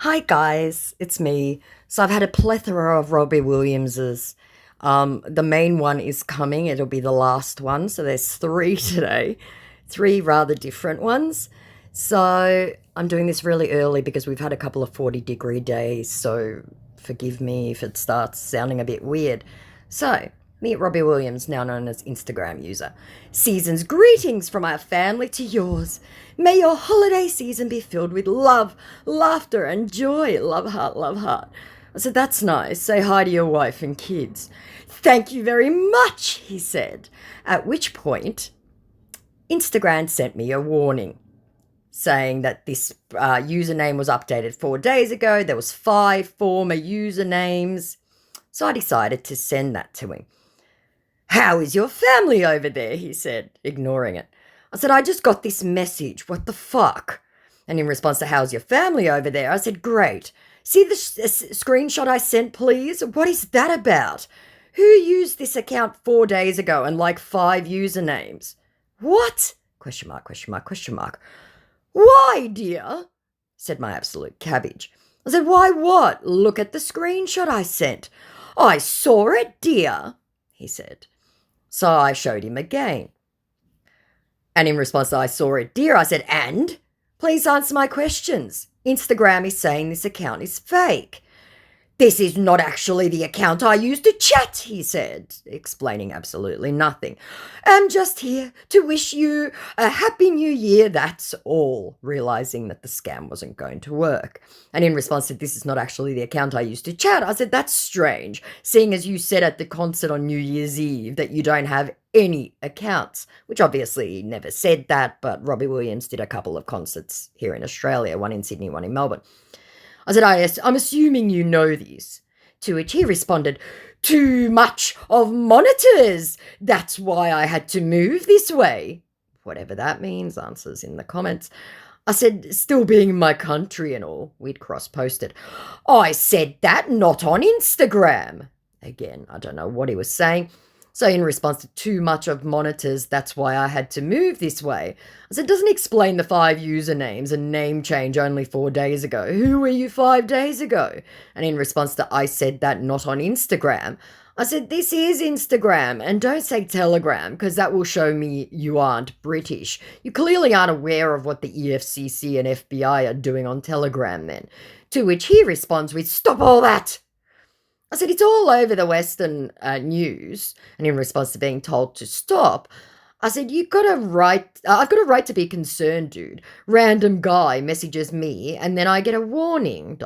Hi guys, it's me. So I've had a plethora of Robbie Williamses. The main one is coming. It'll be the last one. So there's three today, three rather different ones. So I'm doing this really early because we've had a couple of 40-degree days. So forgive me if it starts sounding a bit weird. So meet Robbie Williams, now known as Instagram user. Season's greetings from our family to yours. May your holiday season be filled with love, laughter, and joy. Love heart, love heart. I said, that's nice. Say hi to your wife and kids. Thank you very much, he said. At which point, Instagram sent me a warning saying that this username was updated 4 days ago. There was 5 former usernames. So I decided to send that to him. How is your family over there? He said, ignoring it. I said, I just got this message. What the fuck? And in response to how's your family over there, I said, great. See the screenshot I sent, please? What is that about? Who used this account 4 days ago and like 5 usernames? What? Question mark, question mark, question mark. Why, dear? Said my absolute cabbage. I said, why what? Look at the screenshot I sent. I saw it, dear, he said. So I showed him again. And in response to I saw it, dear, I said, and? Please answer my questions. Instagram is saying this account is fake. This is not actually the account I used to chat, he said, explaining absolutely nothing. I'm just here to wish you a happy new year, that's all, realizing that the scam wasn't going to work. And in response to this is not actually the account I used to chat, I said, that's strange, seeing as you said at the concert on New Year's Eve that you don't have any accounts, which obviously he never said that, but Robbie Williams did a couple of concerts here in Australia, one in Sydney, one in Melbourne. I said, I'm assuming you know this. To which he responded, too much of monitors. That's why I had to move this way. Whatever that means, answers in the comments. I said, still being in my country and all. We'd cross-posted. I said that, not on Instagram. Again, I don't know what he was saying. So in response to too much of monitors, that's why I had to move this way. I said, doesn't explain the 5 usernames and name change only 4 days ago. Who were you 5 days ago? And in response to I said that not on Instagram, I said, this is Instagram and don't say Telegram because that will show me you aren't British. You clearly aren't aware of what the EFCC and FBI are doing on Telegram then. To which he responds with, stop all that. I said, it's all over the Western news. And in response to being told to stop, I said, I've got a right to be concerned, dude. Random guy messages me and then I get a warning, ...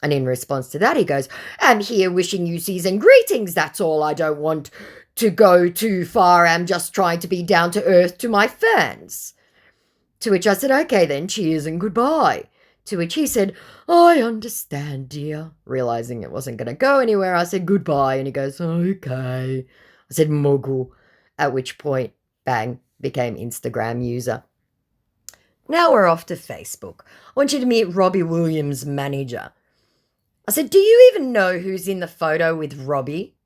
And in response to that, he goes, I'm here wishing you season greetings. That's all. I don't want to go too far. I'm just trying to be down to earth to my fans. To which I said, okay then, cheers and goodbye. To which he said, I understand, dear. Realizing it wasn't going to go anywhere, I said goodbye. And he goes, okay. I said Muggle. At which point, bang, became Instagram user. Now we're off to Facebook. I want you to meet Robbie Williams' manager. I said, do you even know who's in the photo with Robbie?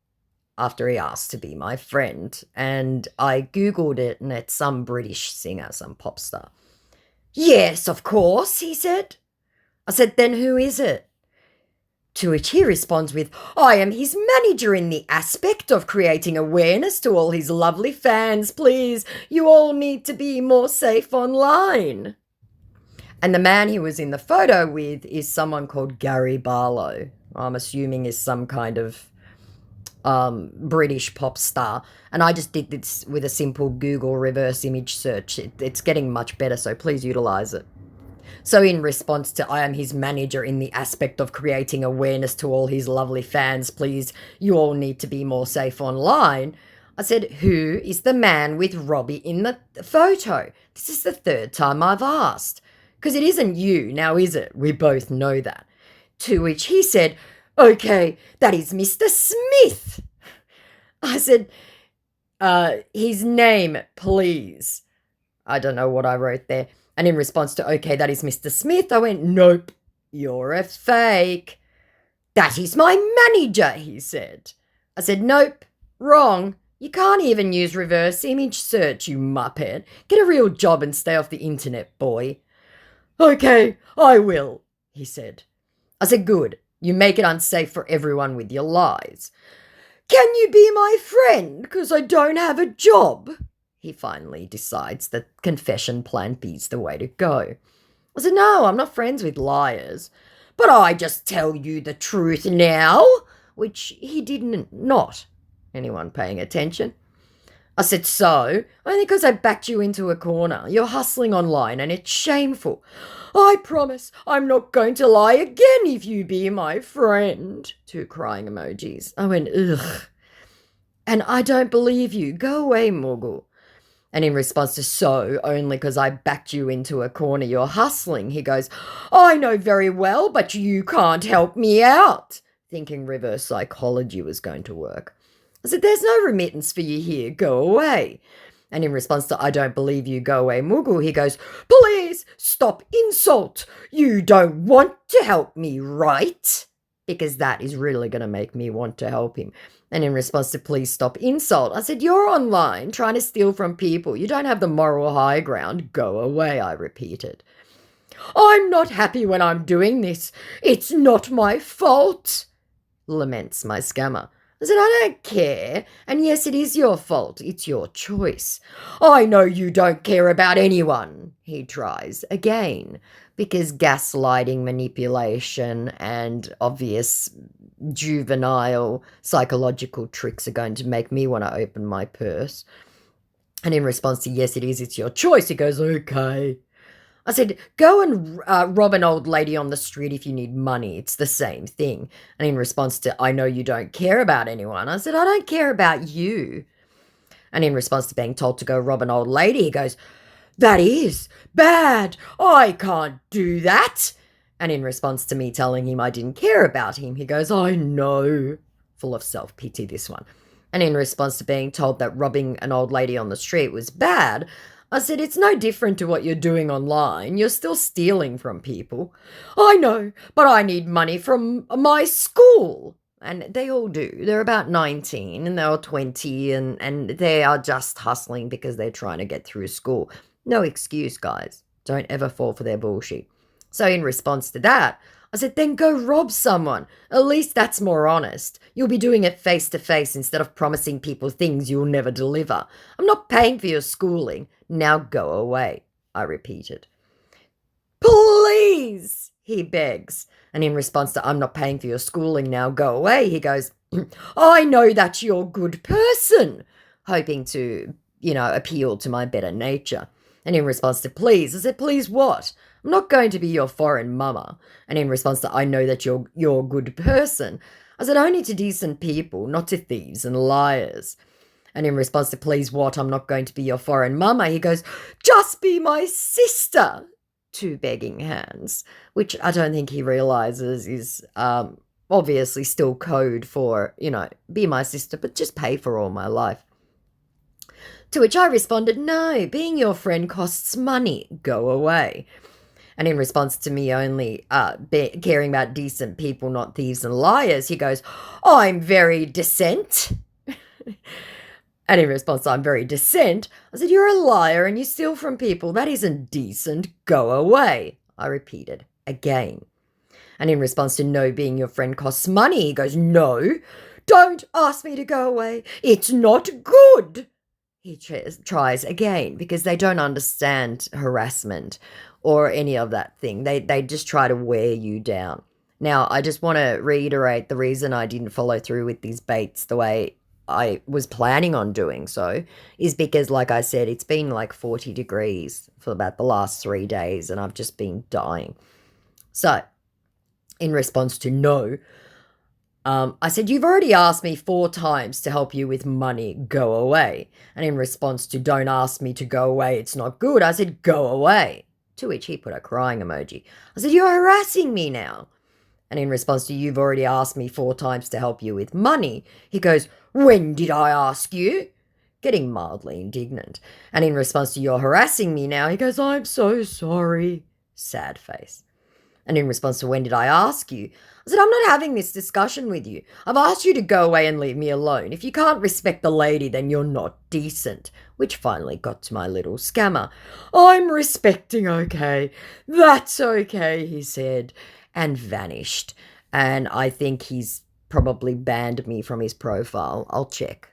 After he asked to be my friend. And I Googled it and it's some British singer, some pop star. Yes, of course, he said. I said, then who is it? To which he responds with, I am his manager in the aspect of creating awareness to all his lovely fans. Please, you all need to be more safe online. And the man he was in the photo with is someone called Gary Barlow. I'm assuming is some kind of British pop star. And I just did this with a simple Google reverse image search. It's getting much better, so please utilize it. So in response to I am his manager in the aspect of creating awareness to all his lovely fans, please, you all need to be more safe online, I said, who is the man with Robbie in the photo? This is the third time I've asked. Because it isn't you, now is it? We both know that. To which he said, okay, that is Mr. Smith. I said, his name, please. I don't know what I wrote there. And in response to, okay, that is Mr. Smith, I went, nope, you're a fake. That is my manager, he said. I said, nope, wrong. You can't even use reverse image search, you muppet. Get a real job and stay off the internet, boy. Okay, I will, he said. I said, good. You make it unsafe for everyone with your lies. Can you be my friend? Because I don't have a job. He finally decides that confession plan B's the way to go. I said, no, I'm not friends with liars. But I just tell you the truth now, which he didn't not. Anyone paying attention? I said, so? Only because I backed you into a corner. You're hustling online and it's shameful. I promise I'm not going to lie again if you be my friend. 2 crying emojis. I went, ugh. And I don't believe you. Go away, Morgul. And in response to, so, only because I backed you into a corner, you're hustling, he goes, I know very well, but you can't help me out. Thinking reverse psychology was going to work. I said, there's no remittance for you here. Go away. And in response to, I don't believe you, go away, Morgul, he goes, please stop insult. You don't want to help me, right? Because that is really going to make me want to help him. And in response to, please stop insult, I said, you're online trying to steal from people. You don't have the moral high ground. Go away, I repeated. I'm not happy when I'm doing this. It's not my fault, laments my scammer. I said, I don't care. And yes, it is your fault. It's your choice. I know you don't care about anyone, he tries again, because gaslighting, manipulation, and obvious juvenile psychological tricks are going to make me want to open my purse. And in response to, yes, it is, it's your choice, he goes, okay. I said, go and rob an old lady on the street if you need money. It's the same thing. And in response to, I know you don't care about anyone, I said, I don't care about you. And in response to being told to go rob an old lady, he goes, that is bad. I can't do that. And in response to me telling him I didn't care about him, he goes, I know. Full of self-pity, this one. And in response to being told that robbing an old lady on the street was bad, I said, it's no different to what you're doing online. You're still stealing from people. I know, but I need money from my school. And they all do. They're about 19 and they're 20 and they are just hustling because they're trying to get through school. No excuse, guys. Don't ever fall for their bullshit. So in response to that, I said, then go rob someone. At least that's more honest. You'll be doing it face to face instead of promising people things you'll never deliver. I'm not paying for your schooling. Now go away, I repeated. Please, he begs. And in response to, I'm not paying for your schooling, now go away, he goes, I know that you're a good person, hoping to, appeal to my better nature. And in response to, please, I said, please what? I'm not going to be your foreign mama. And in response to, I know that you're a good person, I said, only to decent people, not to thieves and liars. And in response to, please what, I'm not going to be your foreign mama, he goes, just be my sister. 2 begging hands, which I don't think he realizes is obviously still code for, be my sister, but just pay for all my life. To which I responded, no, being your friend costs money. Go away. And in response to me only caring about decent people, not thieves and liars, he goes, I'm very decent. And in response to, I'm very decent, I said, you're a liar and you steal from people. That isn't decent. Go away. I repeated again. And in response to, no, being your friend costs money, he goes, no, don't ask me to go away. It's not good. He tries again because they don't understand harassment or any of that thing. They just try to wear you down. Now, I just want to reiterate the reason I didn't follow through with these baits the way I was planning on doing so is because, like I said, it's been like 40 degrees for about the last 3 days and I've just been dying. So, in response to no, I said, you've already asked me 4 times to help you with money, go away. And in response to, don't ask me to go away, it's not good, I said, go away. To which he put a crying emoji. I said, you're harassing me now. And in response to, you've already asked me 4 times to help you with money, he goes, when did I ask you? Getting mildly indignant. And in response to, you're harassing me now, he goes, I'm so sorry. Sad face. And in response to, when did I ask you? I said, I'm not having this discussion with you. I've asked you to go away and leave me alone. If you can't respect the lady, then you're not decent. Which finally got to my little scammer. I'm respecting, okay. That's okay, he said. and vanished. And I think he's probably banned me from his profile. I'll check.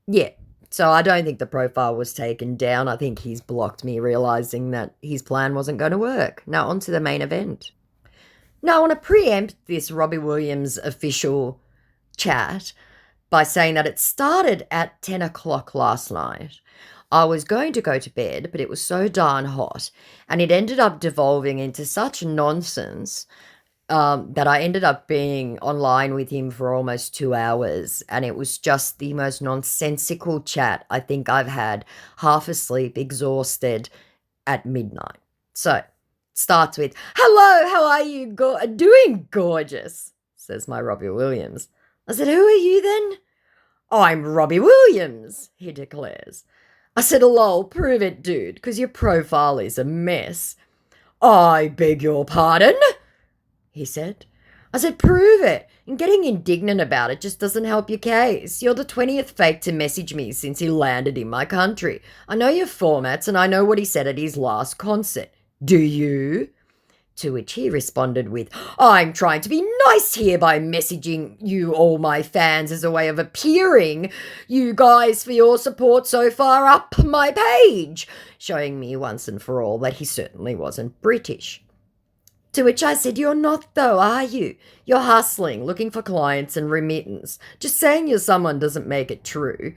Yeah. So I don't think the profile was taken down. I think he's blocked me, realizing that his plan wasn't going to work. Now, on to the main event. Now, I want to preempt this Robbie Williams official chat by saying that it started at 10 o'clock last night. I was going to go to bed, but it was so darn hot, and it ended up devolving into such nonsense that I ended up being online with him for almost 2 hours, and it was just the most nonsensical chat I think I've had, half asleep, exhausted, at midnight. So, it starts with, "Hello, how are you doing, gorgeous?" says my Robbie Williams. I said, "Who are you then?" "I'm Robbie Williams," he declares. I said, "Lol, prove it, dude, because your profile is a mess." "I beg your pardon?" he said. I said, "Prove it." And getting indignant about it just doesn't help your case. You're the 20th fake to message me since he landed in my country. I know your formats and I know what he said at his last concert. Do you? To which he responded with, "I'm trying to be nice here by messaging you all my fans as a way of appearing you guys for your support so far up my page," showing me once and for all that he certainly wasn't British. To which I said, "You're not though, are you? You're hustling, looking for clients and remittance. Just saying you're someone doesn't make it true."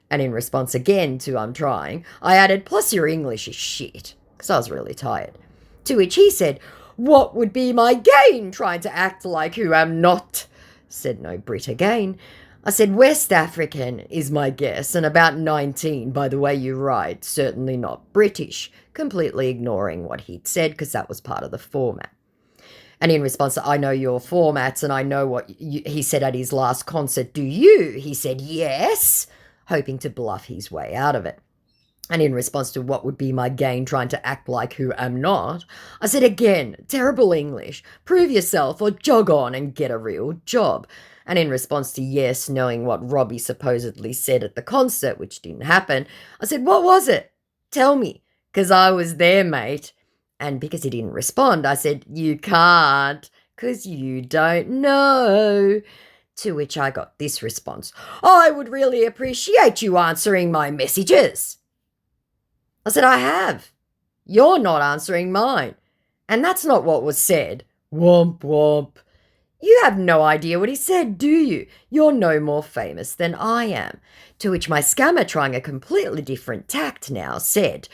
And in response again to "I'm trying," I added, "Plus your English is shit," because I was really tired. To which he said, "What would be my gain trying to act like who I'm not?" Said no Brit again. I said, "West African is my guess, and about 19 by the way you write, certainly not British," completely ignoring what he'd said because that was part of the format. And in response to, "I know your formats and I know what he said at his last concert, do you?" he said, "Yes," hoping to bluff his way out of it. And in response to what would be my gain trying to act like who am not, I said again, "Terrible English, prove yourself or jog on and get a real job." And in response to yes, knowing what Robbie supposedly said at the concert, which didn't happen, I said, "What was it? Tell me, because I was there, mate." And because he didn't respond, I said, "You can't, because you don't know." To which I got this response, "I would really appreciate you answering my messages." I said, "I have. You're not answering mine. And that's not what was said." Womp womp. "You have no idea what he said, do you? You're no more famous than I am." To which my scammer, trying a completely different tact now, said,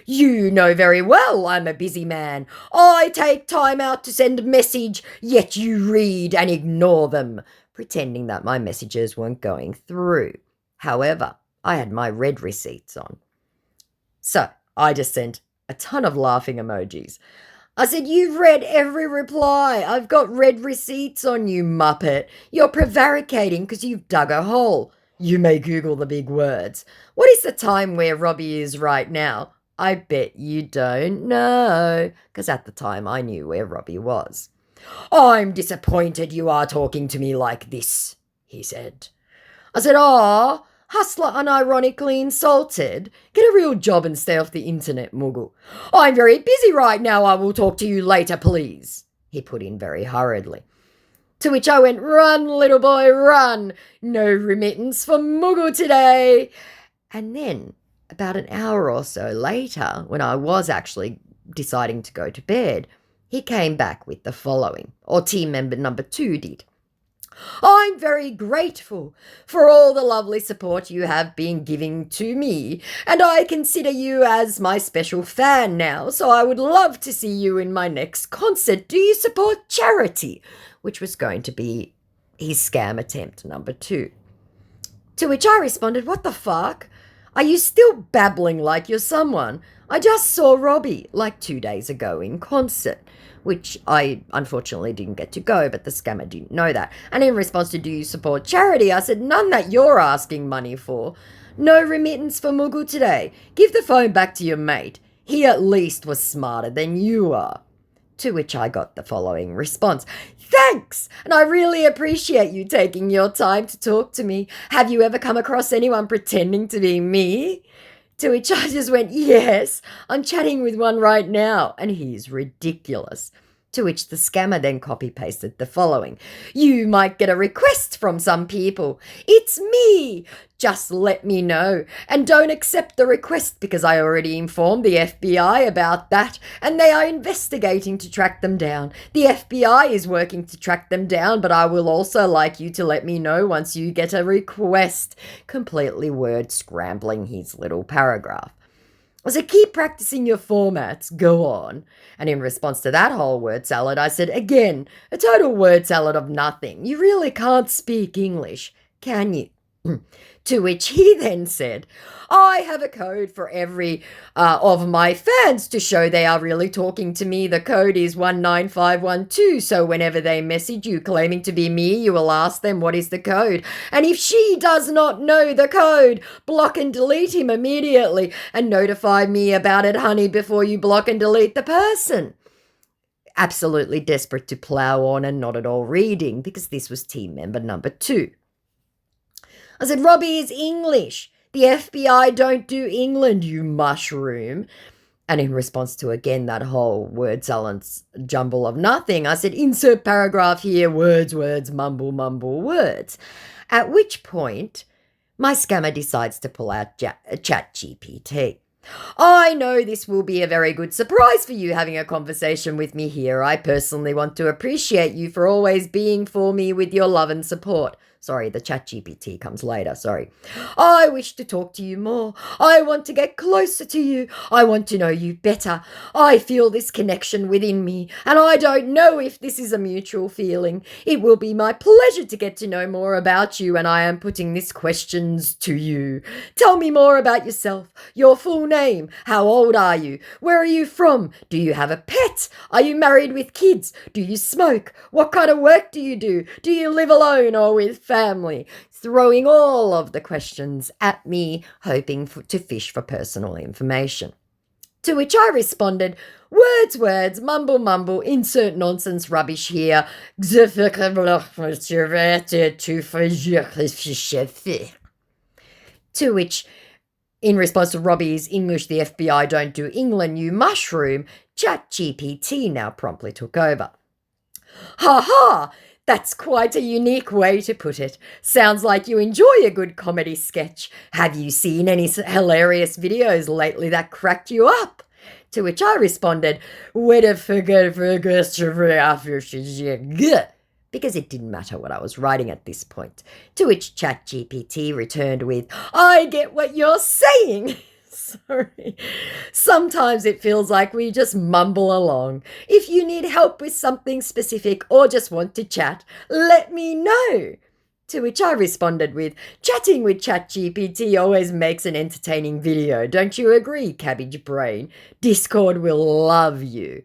"You know very well I'm a busy man. I take time out to send a message, yet you read and ignore them," pretending that my messages weren't going through. However, I had my red receipts on. So I just sent a ton of laughing emojis. I said, "You've read every reply. I've got red receipts on you, muppet. You're prevaricating because you've dug a hole. You may Google the big words. What is the time where Robbie is right now? I bet you don't know." Because at the time I knew where Robbie was. "I'm disappointed you are talking to me like this," he said. I said, "Aw, hustler unironically insulted. Get a real job and stay off the internet, Muggle." "I'm very busy right now. I will talk to you later, please," he put in very hurriedly. To which I went, "Run, little boy, run. No remittance for Muggle today." And then, about an hour or so later, when I was actually deciding to go to bed, he came back with the following, or team member number 2 did. "I'm very grateful for all the lovely support you have been giving to me, and I consider you as my special fan now, so I would love to see you in my next concert. Do you support charity?" Which was going to be his scam attempt number 2. To which I responded, "What the fuck? Are you still babbling like you're someone? I just saw Robbie like 2 days ago in concert," which I unfortunately didn't get to go, but the scammer didn't know that. And in response to "Do you support charity?" I said, "None that you're asking money for. No remittance for Muggle today. Give the phone back to your mate. He at least was smarter than you are." To which I got the following response: "Thanks, and I really appreciate you taking your time to talk to me. Have you ever come across anyone pretending to be me?" To which I just went, "Yes, I'm chatting with one right now, and he's ridiculous." To which the scammer then copy-pasted the following. You might get a request from some people. It's me. Just let me know. And don't accept the request because I already informed the FBI about that and they are investigating to track them down. The FBI is working to track them down, but I will also like you to let me know once you get a request. Completely word scrambling his little paragraph. I said, keep practicing your formats, go on. And in response to that whole word salad, I said, again, a total word salad of nothing. You really can't speak English, can you? To which he then said, I have a code for every of my fans to show they are really talking to me. The code is 19512. So whenever they message you claiming to be me, you will ask them what is the code. And if she does not know the code, block and delete him immediately and notify me about it, honey, before you block and delete the person. Absolutely desperate to plow on and not at all reading because this was team member number 2. I said, Robbie is English. The FBI don't do England, you mushroom. And in response to, again, that whole word salad jumble of nothing, I said, insert paragraph here, words, mumble, words. At which point, my scammer decides to pull out ChatGPT. I know this will be a very good surprise for you having a conversation with me here. I personally want to appreciate you for always being for me with your love and support. Sorry, the ChatGPT comes later, sorry. I wish to talk to you more. I want to get closer to you. I want to know you better. I feel this connection within me, and I don't know if this is a mutual feeling. It will be my pleasure to get to know more about you, and I am putting these questions to you. Tell me more about yourself, your full name, how old are you, where are you from, do you have a pet, are you married with kids, do you smoke, what kind of work do you live alone or with family, throwing all of the questions at me, hoping to fish for personal information. To which I responded, words, mumble, insert nonsense rubbish here. To which, in response to Robbie's English, the FBI don't do England, you mushroom, ChatGPT now promptly took over. Ha ha! That's quite a unique way to put it. Sounds like you enjoy a good comedy sketch. Have you seen any hilarious videos lately that cracked you up? To which I responded, because it didn't matter what I was writing at this point. To which ChatGPT returned with, I get what you're saying. Sorry. Sometimes it feels like we just mumble along. If you need help with something specific or just want to chat, let me know. To which I responded with, chatting with ChatGPT always makes an entertaining video. Don't you agree, Cabbage Brain? Discord will love you.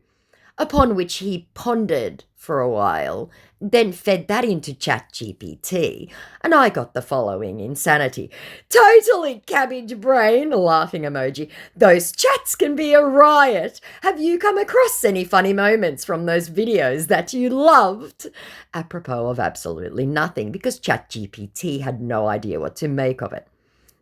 Upon which he pondered for a while, then fed that into ChatGPT, and I got the following insanity. Totally, Cabbage Brain, laughing emoji. Those chats can be a riot. Have you come across any funny moments from those videos that you loved? Apropos of absolutely nothing, because ChatGPT had no idea what to make of it.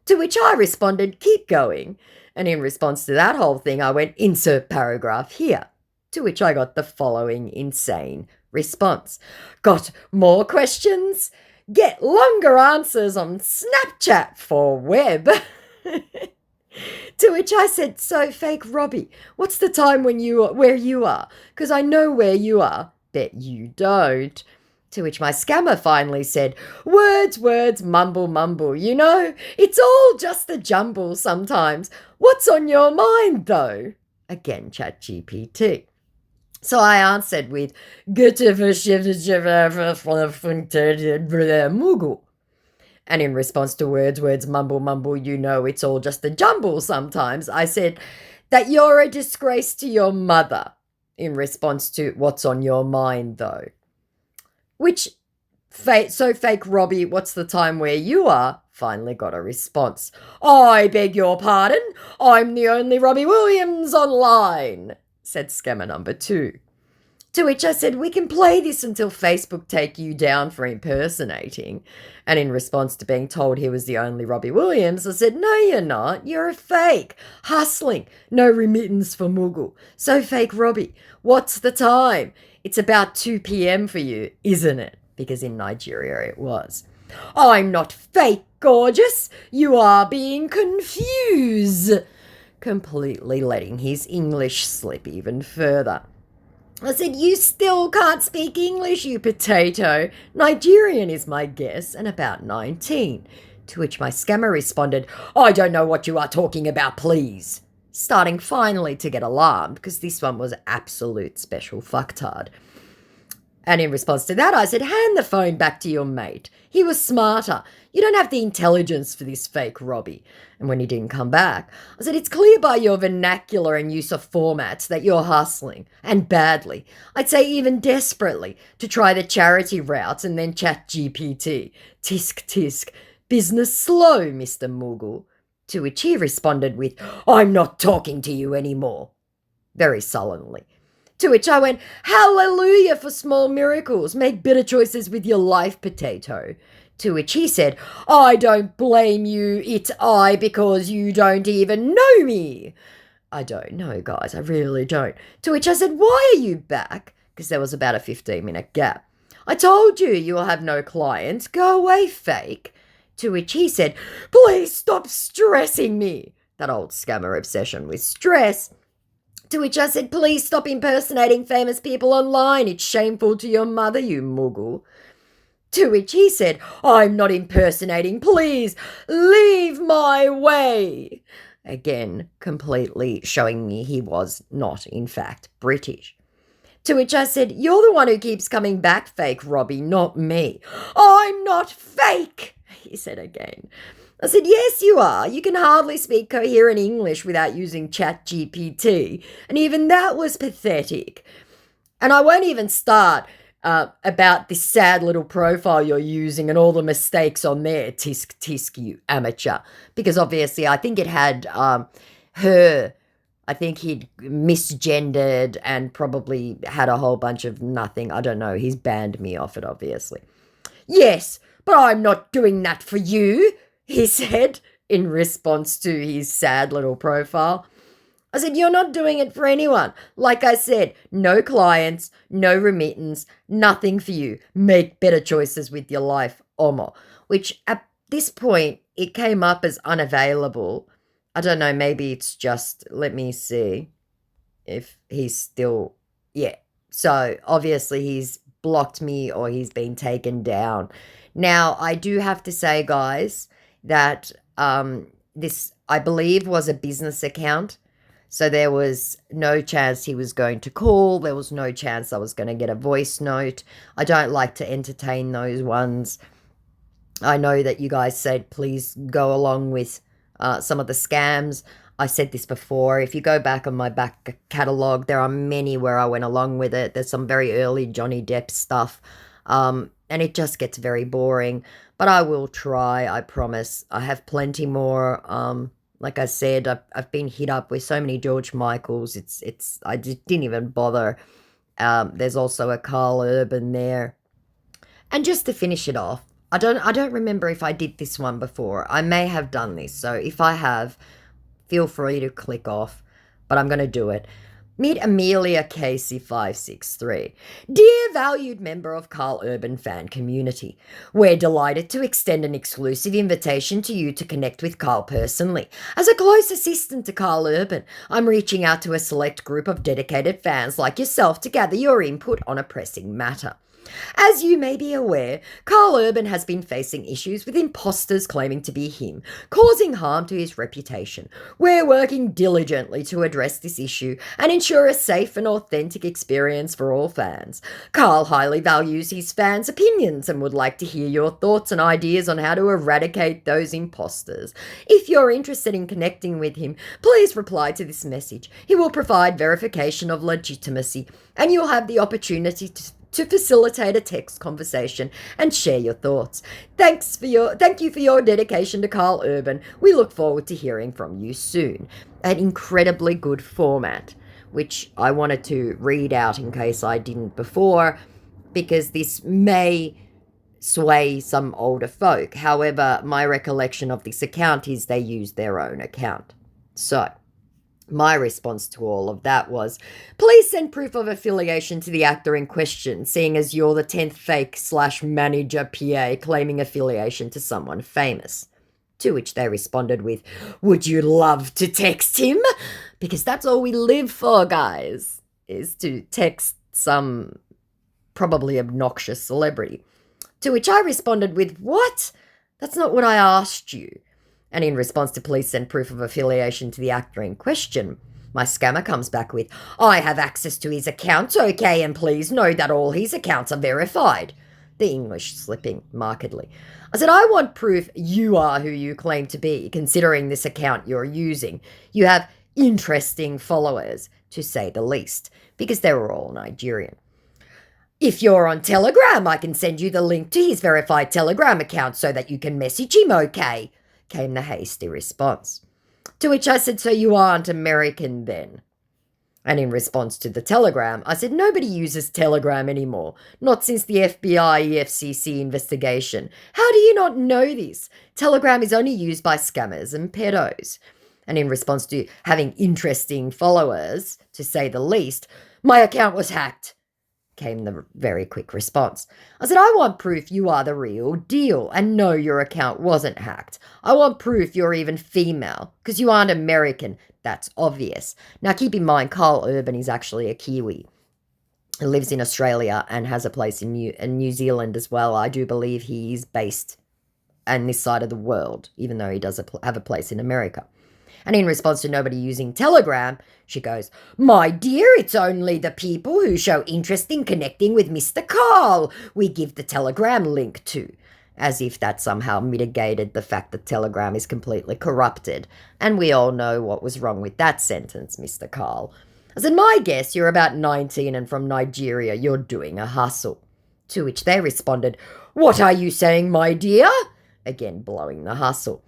To which I responded, keep going. And in response to that whole thing, I went, insert paragraph here. To which I got the following insane response. Got more questions? Get longer answers on Snapchat for web. To which I said, so fake Robbie, what's the time where you are? Because I know where you are. Bet you don't. To which my scammer finally said, words, mumble, you know, it's all just a jumble sometimes. What's on your mind though? Again, ChatGPT. So I answered with, Mugu. And in response to words, mumble, you know, it's all just a jumble sometimes, I said that you're a disgrace to your mother, in response to what's on your mind though. Which, so fake Robbie, what's the time where you are? Finally got a response. I beg your pardon, I'm the only Robbie Williams online, said scammer number 2. To which I said, we can play this until Facebook take you down for impersonating. And in response to being told he was the only Robbie Williams, I said, no, you're not. You're a fake. Hustling. No remittance for Mughal. So fake Robbie. What's the time? It's about 2 p.m. for you, isn't it? Because in Nigeria it was. I'm not fake, gorgeous. You are being confused. Completely letting his English slip even further. I said, you still can't speak English, you potato. Nigerian is my guess, and about 19. To which my scammer responded, I don't know what you are talking about, please. Starting finally to get alarmed, because this one was absolute special fucktard. And in response to that, I said, hand the phone back to your mate. He was smarter. You don't have the intelligence for this fake Robbie. And when he didn't come back, I said, it's clear by your vernacular and use of formats that you're hustling, and badly. I'd say even desperately, to try the charity route and then chat GPT. Tisk tisk. Business slow, Mr. Mughal. To which he responded with, I'm not talking to you anymore. Very sullenly. To which I went, hallelujah for small miracles. Make better choices with your life, potato. To which he said, I don't blame you, it's I, because you don't even know me. I don't know, guys, I really don't. To which I said, why are you back? Because there was about a 15-minute gap. I told you you will have no clients. Go away, fake. To which he said, please stop stressing me. That old scammer obsession with stress. To which I said, please stop impersonating famous people online. It's shameful to your mother, you Mughal. To which he said, I'm not impersonating. Please leave my way. Again, completely showing me he was not, in fact, British. To which I said, you're the one who keeps coming back, fake Robbie, not me. I'm not fake, he said again. I said, yes, you are. You can hardly speak coherent English without using ChatGPT. And even that was pathetic. And I won't even start about this sad little profile you're using and all the mistakes on there, tisk tisk, you amateur. Because obviously I think it had her, I think he'd misgendered and probably had a whole bunch of nothing. I don't know. He's banned me off it, obviously. Yes, but I'm not doing that for you, he said in response to his sad little profile. I said, you're not doing it for anyone. Like I said, no clients, no remittance, nothing for you. Make better choices with your life, Omo. Which at this point, it came up as unavailable. I don't know, maybe it's just, let me see if he's still, yeah. So obviously he's blocked me or he's been taken down. Now, I do have to say, guys, that this, I believe, was a business account. So there was no chance he was going to call. There was no chance I was going to get a voice note. I don't like to entertain those ones. I know that you guys said please go along with some of the scams. I said this before. If you go back on my back catalogue, there are many where I went along with it. There's some very early Johnny Depp stuff. And it just gets very boring. But I will try, I promise. I have plenty more. Like I said, I've been hit up with so many George Michaels. I just didn't even bother. There's also a Carl Urban there. And just to finish it off, I don't remember if I did this one before. I may have done this. So if I have, feel free to click off. But I'm going to do it. Meet Amelia Casey 563. Dear valued member of Carl Urban fan community, we're delighted to extend an exclusive invitation to you to connect with Carl personally. As a close assistant to Carl Urban, I'm reaching out to a select group of dedicated fans like yourself to gather your input on a pressing matter. As you may be aware, Carl Urban has been facing issues with imposters claiming to be him, causing harm to his reputation. We're working diligently to address this issue and ensure a safe and authentic experience for all fans. Carl highly values his fans' opinions and would like to hear your thoughts and ideas on how to eradicate those imposters. If you're interested in connecting with him, please reply to this message. He will provide verification of legitimacy, and you'll have the opportunity to facilitate a text conversation and share your thoughts. Thank you for your dedication to Carl Urban. We look forward to hearing from you soon. An incredibly good format, which I wanted to read out in case I didn't before, because this may sway some older folk. However, my recollection of this account is they use their own account. So, My response to all of that was, please send proof of affiliation to the actor in question, seeing as you're the 10th fake/manager PA claiming affiliation to someone famous. To which they responded with, would you love to text him? Because that's all we live for, guys, is to text some probably obnoxious celebrity. To which I responded with, what? That's not what I asked you. And in response to please send proof of affiliation to the actor in question, my scammer comes back with, I have access to his accounts, okay, and please know that all his accounts are verified. The English slipping markedly. I said, I want proof you are who you claim to be, considering this account you're using. You have interesting followers, to say the least, because they were all Nigerian. If you're on Telegram, I can send you the link to his verified Telegram account so that you can message him, okay? Came the hasty response. To which I said, so you aren't American then? And in response to the Telegram, I said, nobody uses Telegram anymore, not since the FBI EFCC investigation. How do you not know this? Telegram is only used by scammers and pedos. And in response to having interesting followers, to say the least, my account was hacked, came the very quick response. I said, I want proof you are the real deal and no, your account wasn't hacked. I want proof you're even female, because you aren't American. That's obvious. Now, keep in mind, Carl Urban is actually a Kiwi. He lives in Australia and has a place in New Zealand as well. I do believe he's based on this side of the world, even though he does have a place in America. And in response to nobody using Telegram, she goes, my dear, it's only the people who show interest in connecting with Mr. Carl we give the Telegram link to. As if that somehow mitigated the fact that Telegram is completely corrupted. And we all know what was wrong with that sentence, Mr. Carl. I said, my guess, you're about 19 and from Nigeria, you're doing a hustle. To which they responded, what are you saying, my dear? Again, blowing the hustle.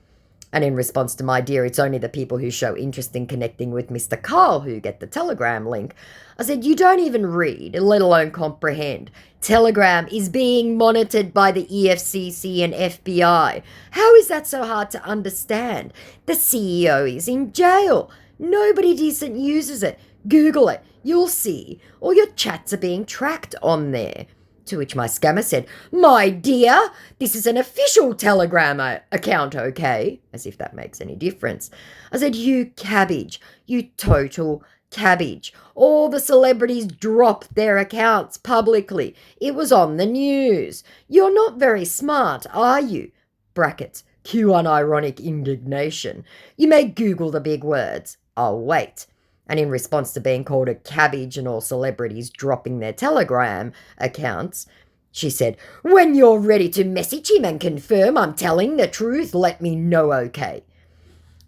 And in response to my dear, it's only the people who show interest in connecting with Mr. Carl who get the Telegram link. I said, you don't even read, let alone comprehend. Telegram is being monitored by the EFCC and FBI. How is that so hard to understand? The CEO is in jail. Nobody decent uses it. Google it. You'll see. All your chats are being tracked on there. To which my scammer said, my dear, this is an official Telegram account, okay? As if that makes any difference. I said, you cabbage, you total cabbage. All the celebrities dropped their accounts publicly. It was on the news. You're not very smart, are you? Brackets, cue unironic indignation. You may Google the big words. I'll wait. And in response to being called a cabbage and all celebrities dropping their Telegram accounts, she said, when you're ready to message him and confirm I'm telling the truth, let me know, okay?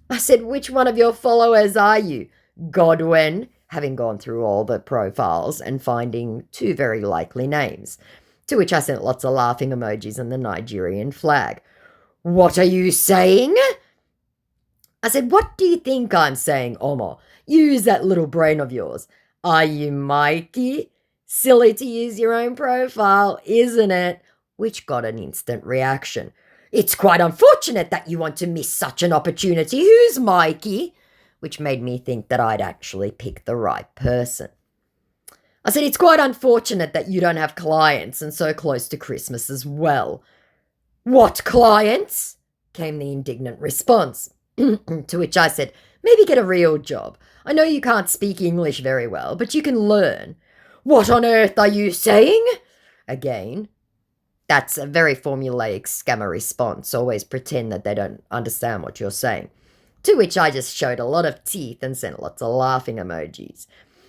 I said, which one of your followers are you? Godwin, having gone through all the profiles and finding two very likely names. To which I sent lots of laughing emojis and the Nigerian flag. What are you saying? I said, what do you think I'm saying, Omo? Use that little brain of yours. Are you Mikey? Silly to use your own profile, isn't it? Which got an instant reaction. It's quite unfortunate that you want to miss such an opportunity. Who's Mikey? Which made me think that I'd actually picked the right person. I said, it's quite unfortunate that you don't have clients and so close to Christmas as well. What clients? Came the indignant response. To which I said, maybe get a real job. I know you can't speak English very well, but you can learn. What on earth are you saying? Again, that's a very formulaic scammer response. Always pretend that they don't understand what you're saying. To which I just showed a lot of teeth and sent lots of laughing emojis.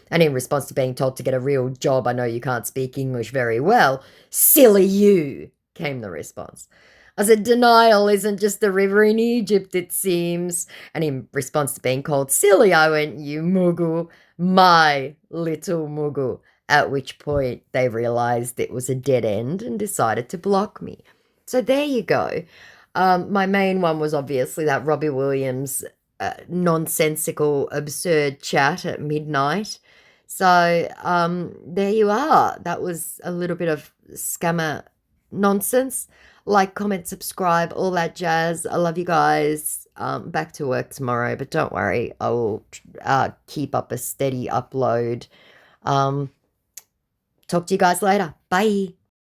And in response to being told to get a real job, I know you can't speak English very well. Silly you, came the response. I said, denial isn't just a river in Egypt, it seems. And in response to being called silly, I went, you mugu, my little mugu. At which point they realised it was a dead end and decided to block me. So there you go. My main one was obviously that Robbie Williams nonsensical, absurd chat at midnight. So there you are. That was a little bit of scammer nonsense. Like, comment, subscribe, all that jazz. I love you guys. back to work tomorrow, but don't worry, I will keep up a steady upload. Talk to you guys later. Bye.